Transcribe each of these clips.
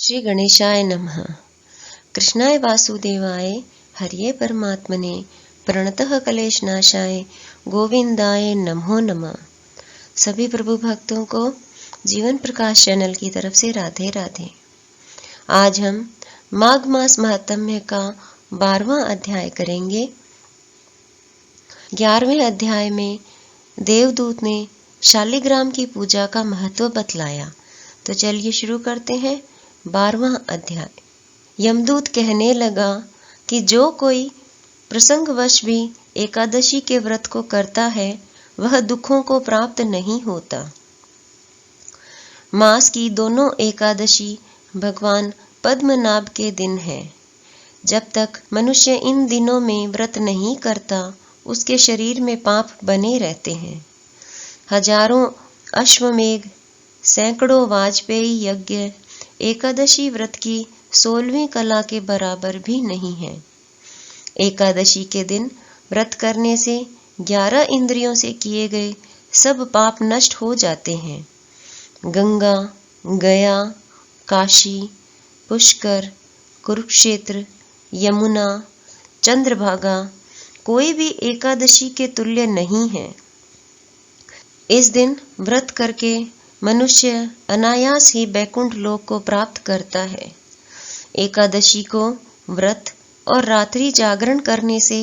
श्री गणेशाय नमः। कृष्णाय वासुदेवाय हरिये परमात्मने प्रणतः कलेशनाशाय गोविंदाय नमो नमः। सभी प्रभु भक्तों को जीवन प्रकाश चैनल की तरफ से राधे राधे। आज हम माघ मास महात्म्य का 12वां अध्याय करेंगे। 11वें अध्याय में देवदूत ने शालिग्राम की पूजा का महत्व बतलाया। तो चलिए शुरू करते हैं 12वां अध्याय। यमदूत कहने लगा कि जो कोई प्रसंगवश भी एकादशी के व्रत को करता है वह दुखों को प्राप्त नहीं होता। मास की दोनों एकादशी भगवान पद्मनाभ के दिन है। जब तक मनुष्य इन दिनों में व्रत नहीं करता उसके शरीर में पाप बने रहते हैं। हजारों अश्वमेघ, सैकड़ों वाजपेयी यज्ञ एकादशी व्रत की 16वीं कला के बराबर भी नहीं है। एकादशी के दिन व्रत करने से 11 इंद्रियों से किए गए सब पाप नष्ट हो जाते हैं। गंगा, गया, काशी, पुष्कर, कुरुक्षेत्र, यमुना, चंद्रभागा कोई भी एकादशी के तुल्य नहीं है। इस दिन व्रत करके मनुष्य अनायास ही बैकुंठ लोक को प्राप्त करता है। एकादशी को व्रत और रात्रि जागरण करने से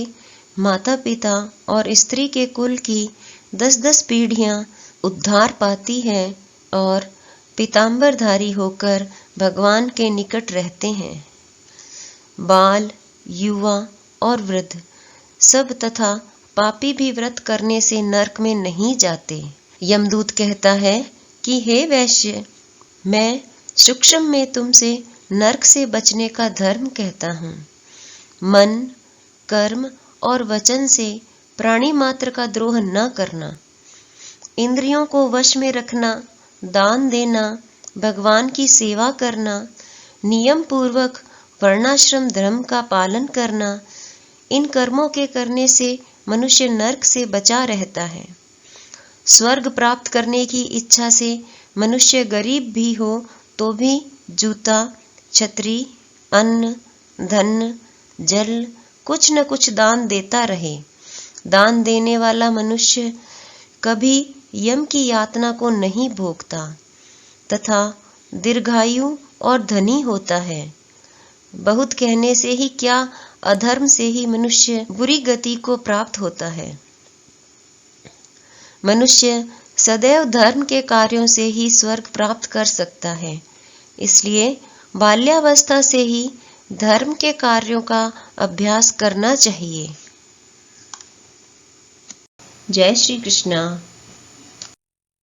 माता पिता और स्त्री के कुल की 10-10 पीढ़ियां उद्धार पाती है और पीतांबरधारी होकर भगवान के निकट रहते हैं। बाल, युवा और वृद्ध सब तथा पापी भी व्रत करने से नरक में नहीं जाते। यमदूत कहता है कि हे वैश्य, मैं सूक्ष्म में तुमसे नरक से बचने का धर्म कहता हूँ। मन, कर्म और वचन से प्राणी मात्र का द्रोह न करना, इंद्रियों को वश में रखना, दान देना, भगवान की सेवा करना, नियम पूर्वक वर्णाश्रम धर्म का पालन करना, इन कर्मों के करने से मनुष्य नरक से बचा रहता है। स्वर्ग प्राप्त करने की इच्छा से मनुष्य गरीब भी हो तो भी जूता, छतरी, अन्न, धन, जल कुछ न कुछ दान देता रहे। दान देने वाला मनुष्य कभी यम की यातना को नहीं भोगता तथा दीर्घायु और धनी होता है। बहुत कहने से ही क्या, अधर्म से ही मनुष्य बुरी गति को प्राप्त होता है। मनुष्य सदैव धर्म के कार्यों से ही स्वर्ग प्राप्त कर सकता है। इसलिए बाल्यावस्था से ही धर्म के कार्यों का अभ्यास करना चाहिए। जय श्री कृष्णा।